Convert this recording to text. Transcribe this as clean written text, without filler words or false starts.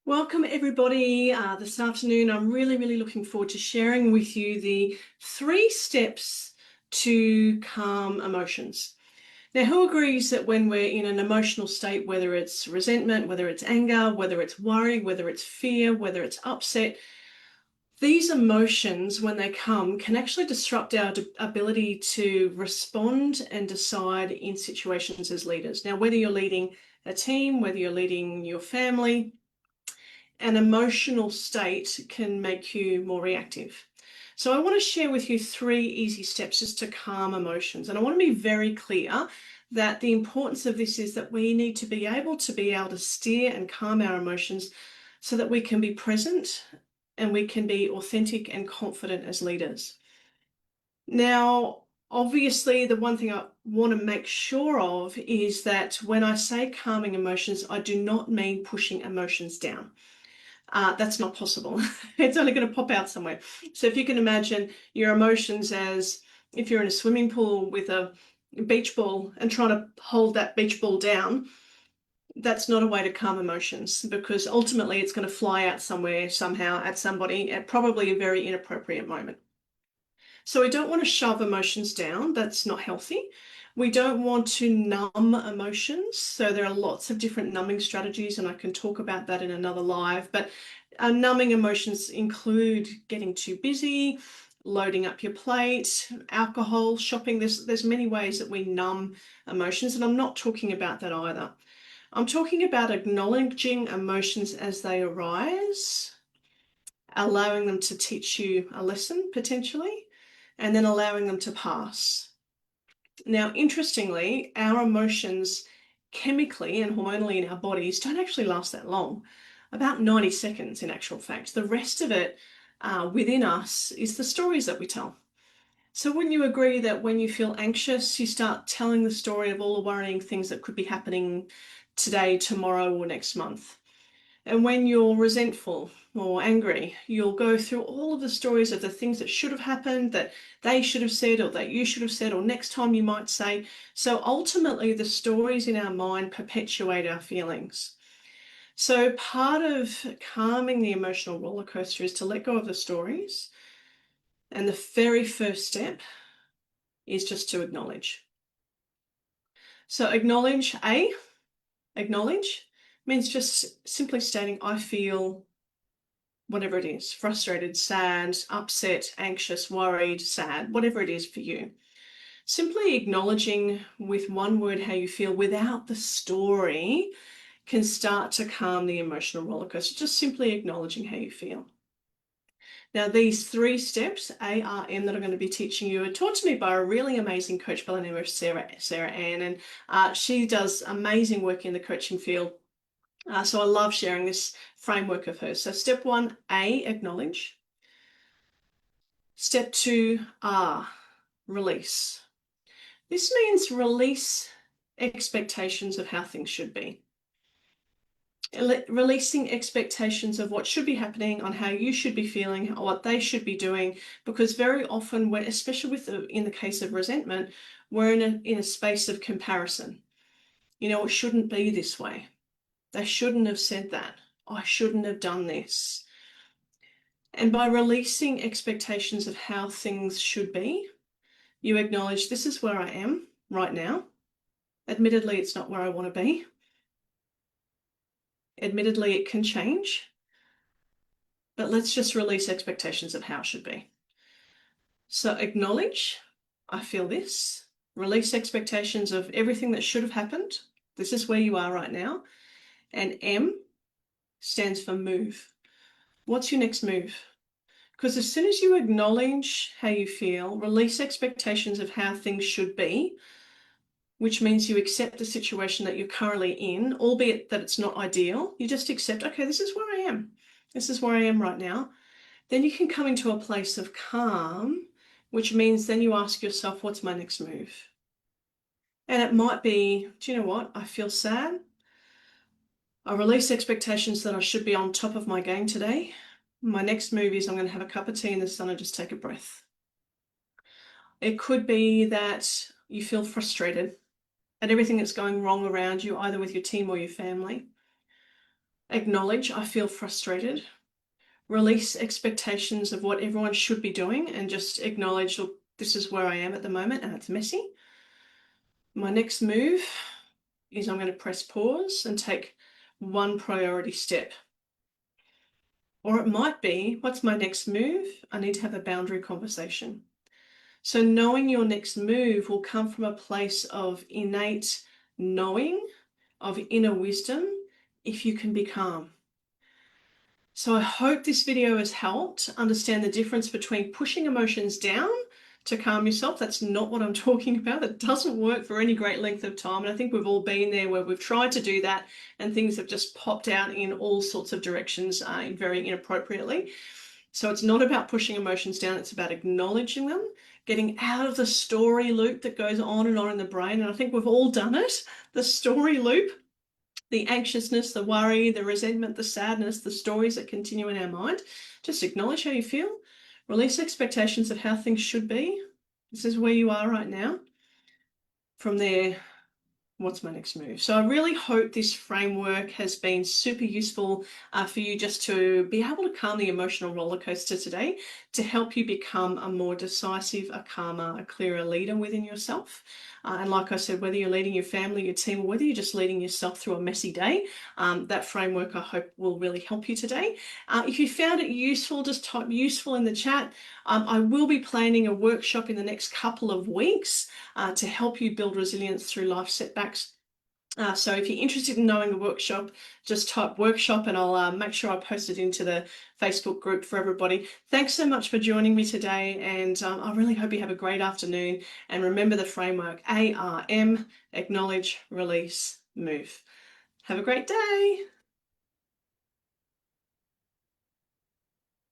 Welcome everybody. This afternoon, I'm really looking forward to sharing with you the 3 steps to calm emotions. Now, who agrees that when we're in an emotional state, whether it's resentment, whether it's anger, whether it's worry, whether it's fear, whether it's upset, these emotions, when they come, can actually disrupt our ability to respond and decide in situations as leaders. Now, whether you're leading a team, whether you're leading your family, an emotional state can make you more reactive. So I want to share with you 3 easy steps just to calm emotions. And I want to be very clear that the importance of this is that we need to be able to steer and calm our emotions so that we can be present and we can be authentic and confident as leaders. Now, obviously, the one thing I want to make sure of is that when I say calming emotions, I do not mean pushing emotions down. That's not possible. It's only going to pop out somewhere. So if you can imagine your emotions as if you're in a swimming pool with a beach ball and trying to hold that beach ball down, that's not a way to calm emotions, because ultimately it's going to fly out somewhere, somehow, at somebody at probably a very inappropriate moment. So we don't want to shove emotions down. That's not healthy. We don't want to numb emotions. So there are lots of different numbing strategies, and I can talk about that in another live. But numbing emotions include getting too busy, loading up your plate, alcohol, shopping. There's many ways that we numb emotions, and I'm not talking about that either. I'm talking about acknowledging emotions as they arise, allowing them to teach you a lesson potentially, and then allowing them to pass. Now, interestingly, our emotions chemically and hormonally in our bodies don't actually last that long, about 90 seconds in actual fact. The rest of it within us is the stories that we tell. So wouldn't you agree that when you feel anxious, you start telling the story of all the worrying things that could be happening today, tomorrow, or next month? And when you're resentful or angry, you'll go through all of the stories of the things that should have happened, that they should have said, or that you should have said, or next time you might say. So ultimately, the stories in our mind perpetuate our feelings. So part of calming the emotional roller coaster is to let go of the stories. And the very first step is just to acknowledge. So acknowledge means just simply stating, I feel whatever it is, frustrated, sad, upset, anxious, worried, sad, whatever it is for you. Simply acknowledging with one word how you feel without the story can start to calm the emotional roller coaster, just simply acknowledging how you feel. Now, these 3 steps, ARM, that I'm going to be teaching you, are taught to me by a really amazing coach by the name of Sarah Ann, and she does amazing work in the coaching field. So I love sharing this framework of hers. So step 1, acknowledge. Step 2, release. This means release expectations of how things should be. Releasing expectations of what should be happening, on how you should be feeling, or what they should be doing, because very often, especially in the case of resentment, we're in a space of comparison. You know, it shouldn't be this way. They shouldn't have said that. I shouldn't have done this. And by releasing expectations of how things should be, you acknowledge, this is where I am right now. Admittedly, it's not where I want to be. Admittedly, it can change. But let's just release expectations of how it should be. So acknowledge, I feel this. Release expectations of everything that should have happened. This is where you are right now. And M stands for move. What's your next move? Because as soon as you acknowledge how you feel, release expectations of how things should be, which means you accept the situation that you're currently in, albeit that it's not ideal. You just accept, okay, this is where I am. This is where I am right now. Then you can come into a place of calm, which means then you ask yourself, what's my next move? And it might be, do you know what? I feel sad. I release expectations that I should be on top of my game today. My next move is I'm going to have a cup of tea in the sun and just take a breath. It could be that you feel frustrated at everything that's going wrong around you, either with your team or your family. Acknowledge I feel frustrated. Release expectations of what everyone should be doing and just acknowledge, look, this is where I am at the moment and it's messy. My next move is I'm going to press pause and take one priority step. Or it might be, what's my next move? I need to have a boundary conversation. So knowing your next move will come from a place of innate knowing, of inner wisdom, if you can be calm. So I hope this video has helped understand the difference between pushing emotions down to calm yourself. That's not what I'm talking about. It doesn't work for any great length of time. And I think we've all been there where we've tried to do that and things have just popped out in all sorts of directions very inappropriately. So it's not about pushing emotions down. It's about acknowledging them, getting out of the story loop that goes on and on in the brain. And I think we've all done it, the story loop. The anxiousness, the worry, the resentment, the sadness, the stories that continue in our mind. Just acknowledge how you feel. Release expectations of how things should be. This is where you are right now. From there, what's my next move? So I really hope this framework has been super useful for you just to be able to calm the emotional roller coaster today, to help you become a more decisive, a calmer, a clearer leader within yourself. And like I said, whether you're leading your family, your team, or whether you're just leading yourself through a messy day, that framework I hope will really help you today. If you found it useful, just type useful in the chat. I will be planning a workshop in the next couple of weeks to help you build resilience through life setbacks. So if you're interested in knowing the workshop, just type workshop and I'll make sure I post it into the Facebook group for everybody. Thanks so much for joining me today, and I really hope you have a great afternoon. And remember the framework, ARM, acknowledge, release, move. Have a great day.